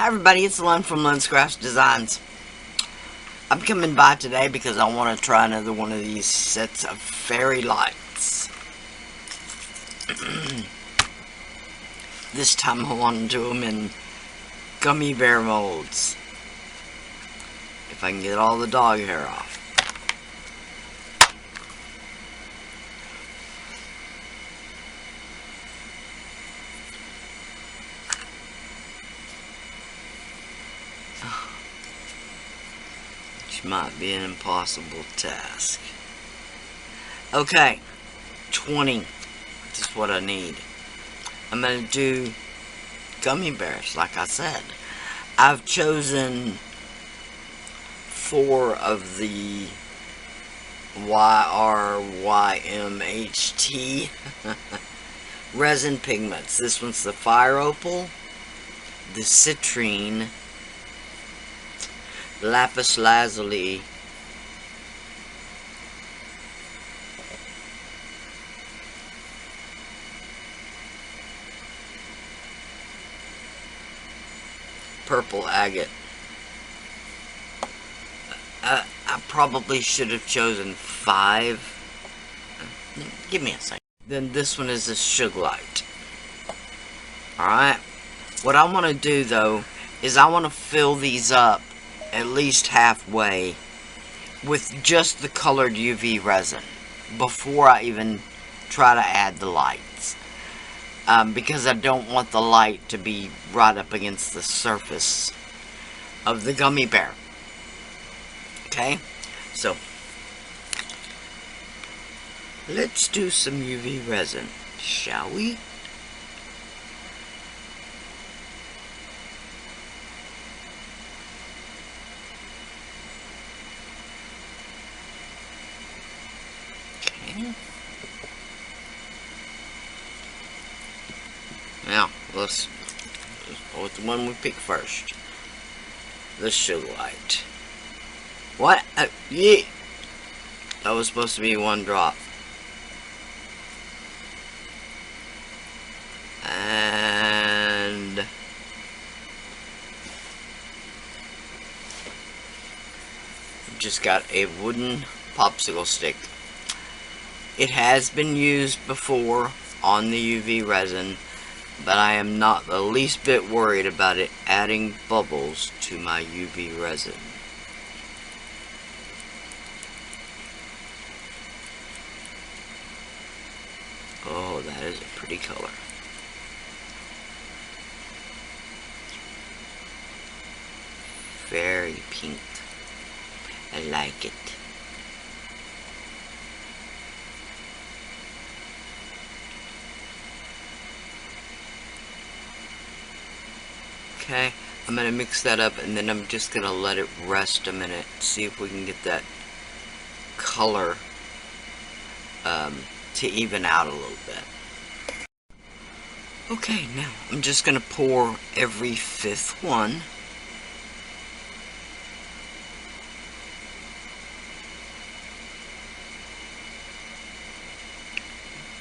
Hi everybody, it's Lon from Lon's Crafts Designs. I'm coming by today because I want to try another one of these sets of fairy lights. This time I want to do them in gummy bear molds. If I can get all the dog hair off. Which might be an impossible task. Okay, 20. This is what I need. I'm going to do gummy bears, like I said. I've chosen 4 of the YRYMHT resin pigments. This one's the fire opal, the citrine, lapis lazuli, purple agate. I probably should have chosen 5. Give me a second. Then this one is a sugar light. Alright. What I want to do though is I want to fill these up at least halfway with just the colored UV resin before I even try to add the lights. Because I don't want the light to be right up against the surface of the gummy bear. Okay, so let's do some UV resin, shall we? Okay. Now, let's go with the one we picked first. The sugar light. What? Yeah. That was supposed to be 1 drop. And just got a wooden popsicle stick. It has been used before on the UV resin, but I am not the least bit worried about it adding bubbles to my UV resin. Oh, that is a pretty color. Very pink. I like it. Okay, I'm going to mix that up and then I'm just going to let it rest a minute. See if we can get that color to even out a little bit. Okay, now I'm just going to pour every 5th one.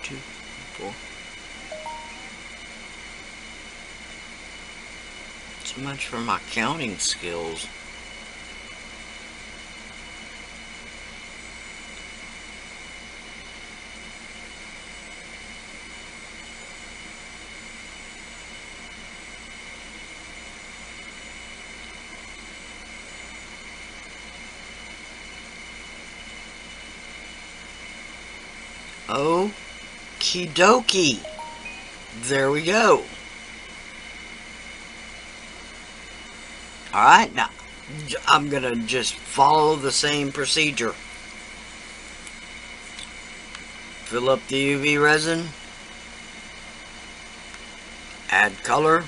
Two, 4. Too much for my counting skills. Okie dokie. There we go. Alright, now I'm gonna just follow the same procedure. Fill up the UV resin. Add color.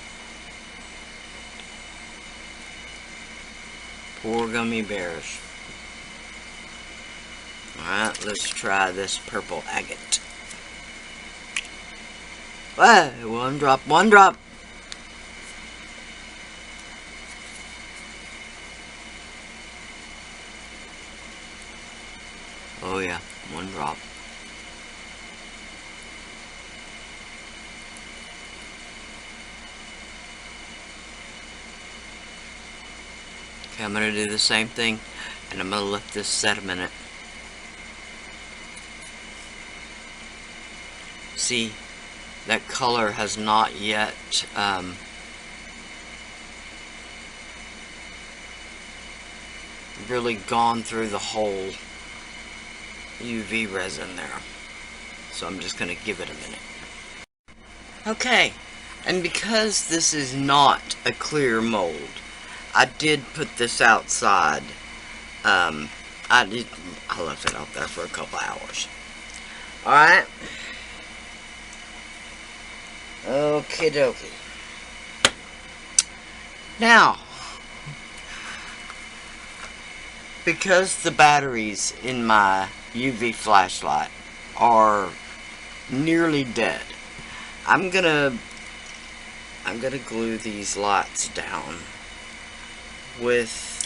Pour gummy bears. Alright, let's try this purple agate. Ah, 1 drop, 1 drop. Oh yeah, 1 drop. Okay, I'm going to do the same thing, and I'm going to let this set a minute. See, that color has not yet really gone through the whole UV resin there. So I'm just going to give it a minute. Okay, and because this is not a clear mold, I did put this outside. I left it out there for a couple hours. Alright. Okie dokie. Now, because the batteries in my UV flashlight are nearly dead, I'm gonna glue these lights down with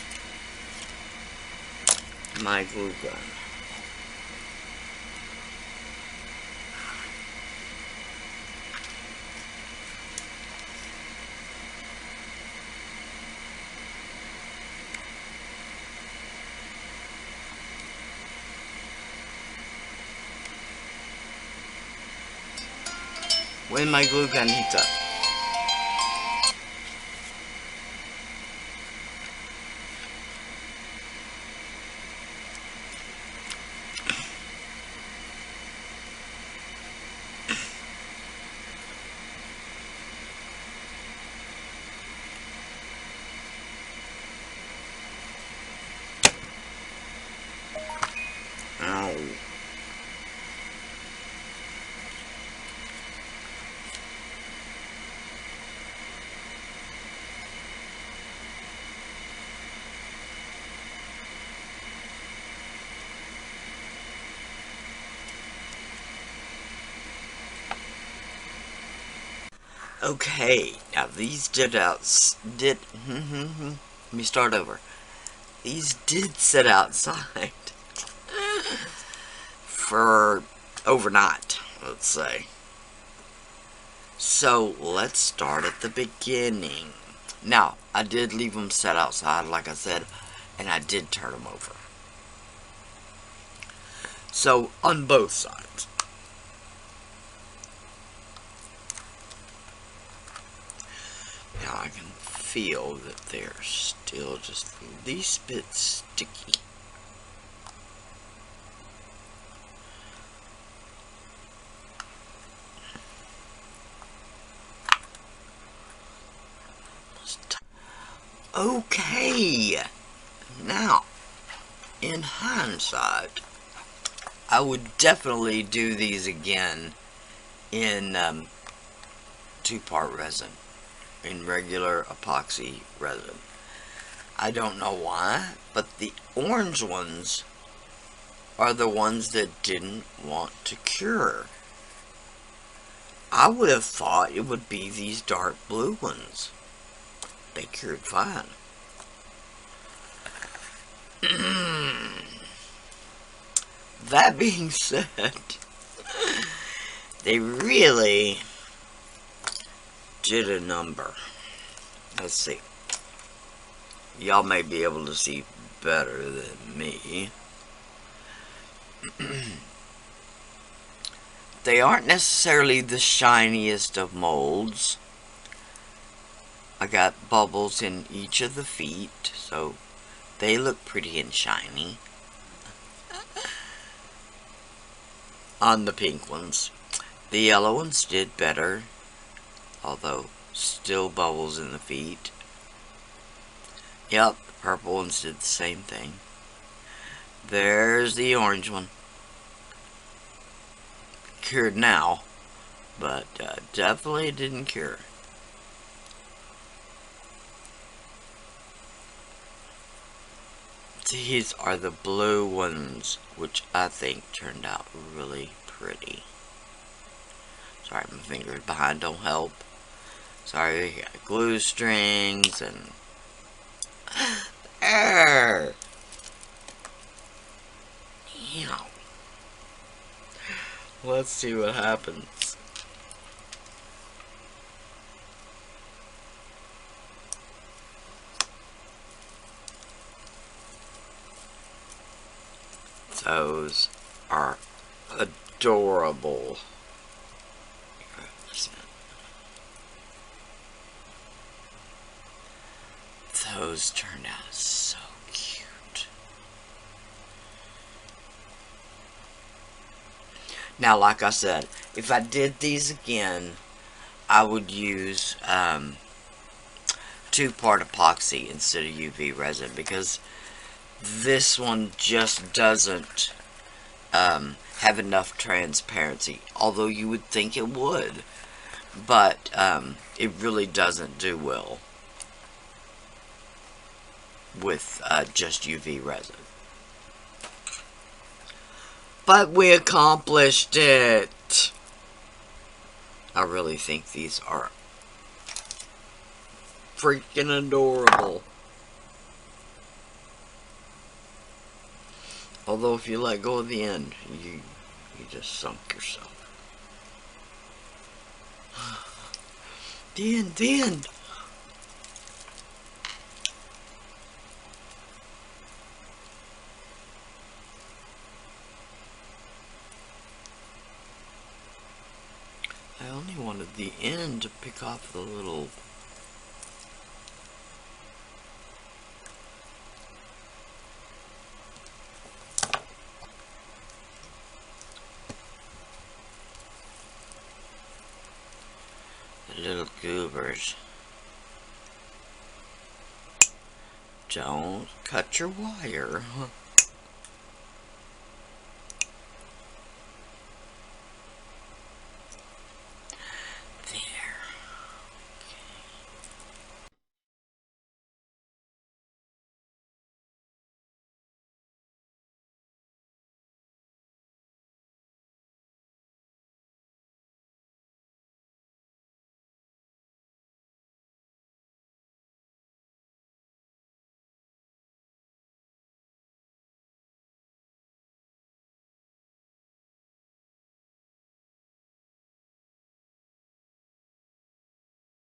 my glue gun. When my glue gun heats up. Ow. Okay, now these let me start over. These did sit outside for overnight, let's say. So, let's start at the beginning. Now, I did leave them set outside, like I said, and I did turn them over. So, on both sides. Now, I can feel that they're still just the least bit sticky. Okay, now, in hindsight, I would definitely do these again in 2-part resin, in regular epoxy resin. I don't know why, but the orange ones are the ones that didn't want to cure. I would have thought it would be these dark blue ones. They cured fine. That being said, they really did a number. Let's see. Y'all may be able to see better than me. They aren't necessarily the shiniest of molds. I got bubbles in each of the feet, so they look pretty and shiny. On the pink ones. The yellow ones did better, although still bubbles in the feet. Yep, purple ones did the same thing. There's the orange one. Cured now, but definitely didn't cure. These are the blue ones, which I think turned out really pretty. Sorry, my fingers behind don't help. Sorry, glue strings and... There! Ew. Let's see what happens. toes are adorable. Those turned out so cute. Now, like I said, if I did these again, I would use 2-part epoxy instead of UV resin, because this one just doesn't have enough transparency, although you would think it would, but it really doesn't do well with just UV resin. But we accomplished it! I really think these are freaking adorable. Although if you let go of the end, you just sunk yourself. The end, the end. I only wanted the end to pick off the little... little goobers. Don't cut your wire.